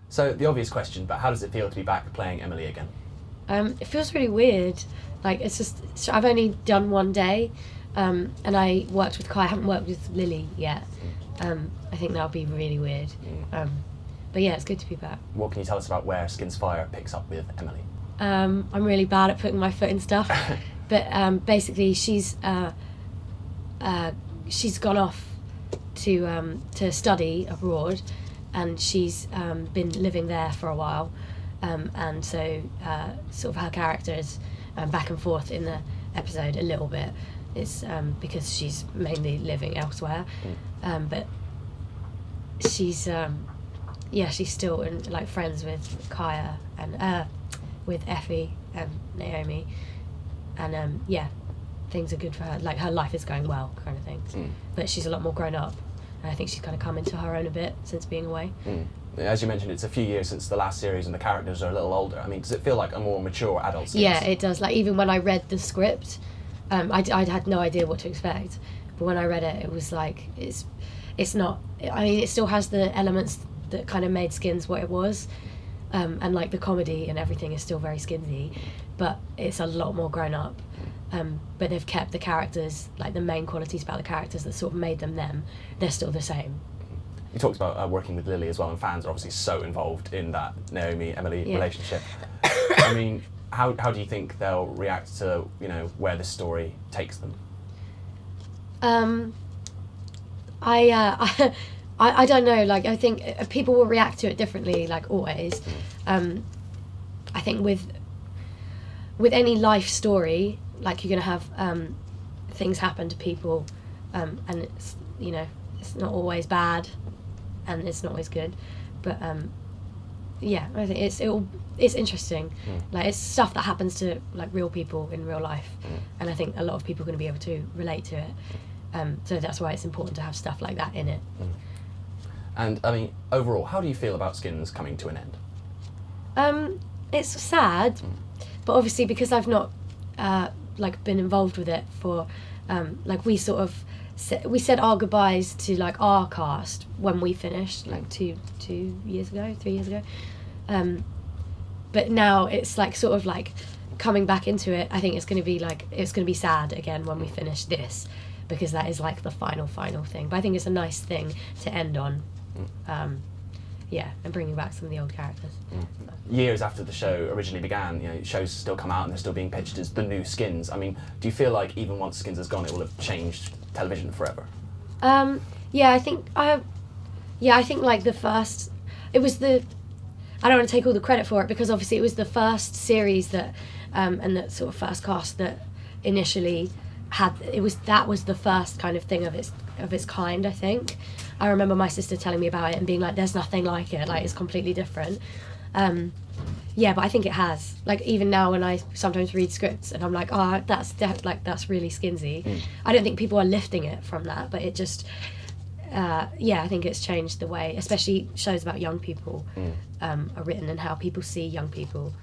So the obvious question, but how does it feel to be back playing Emily again? It feels really weird. Like, it's just, I've only done one day, and I worked with Kai. I haven't worked with Lily yet. I think that'll be really weird. But yeah, it's good to be back. What can you tell us about where Skins Fire picks up with Emily? I'm really bad at putting my foot in stuff, but basically she's gone off to study abroad, and she's been living there for a while, and so sort of her character is back and forth in the episode a little bit. It's because she's mainly living elsewhere, but she's she's still like friends with Kaya and with Effie and Naomi, and things are good for her. Like, her life is going well, kind of thing. But she's a lot more grown up, and I think she's kind of come into her own a bit since being away. As you mentioned, it's a few years since the last series, and the characters are a little older. I mean, does it feel like a more mature adult series? Yeah, it does. Like, even when I read the script, I had no idea what to expect. But when I read it, it was like, it's not. I mean, it still has the elements that kind of made Skins what it was. And like the comedy and everything is still very Skinsy, but it's a lot more grown up. But they've kept the characters, like the main qualities about the characters that sort of made them, they're still the same. You talked about working with Lily as well, and fans are obviously so involved in that Naomi-Emily relationship. I mean, how do you think they'll react to, you know, where this story takes them? I don't know, like, I think people will react to it differently, like always. I think with any life story, like, you're going to have things happen to people, and it's, you know, it's not always bad and it's not always good, but yeah, I think it's interesting. Like, it's stuff that happens to, like, real people in real life, and I think a lot of people are going to be able to relate to it, so that's why it's important to have stuff like that in it. And, I mean, overall, how do you feel about Skins coming to an end? It's sad, but obviously because I've not like been involved with it for like, we sort of we said our goodbyes to, like, our cast when we finished, like 3 years ago, but now it's like sort of like coming back into it. I think it's going to be sad again when we finish this, because that is like the final thing, but I think it's a nice thing to end on. Yeah, and bringing back some of the old characters. Years after the show originally began, you know, shows still come out and they're still being pitched as the new Skins. I mean, do you feel like even once Skins is gone, it will have changed television forever? Yeah, I think like the first, it was the, I don't want to take all the credit for it, because obviously it was the first series that, and the sort of first cast that initially that was the first kind of thing of its kind, I think. I remember my sister telling me about it and being like, there's nothing like it, like, it's completely different. Yeah, but I think it has. Like, even now when I sometimes read scripts and I'm like, oh, that's really Skinsy. I don't think people are lifting it from that, but it just, yeah, I think it's changed the way, especially shows about young people are written and how people see young people.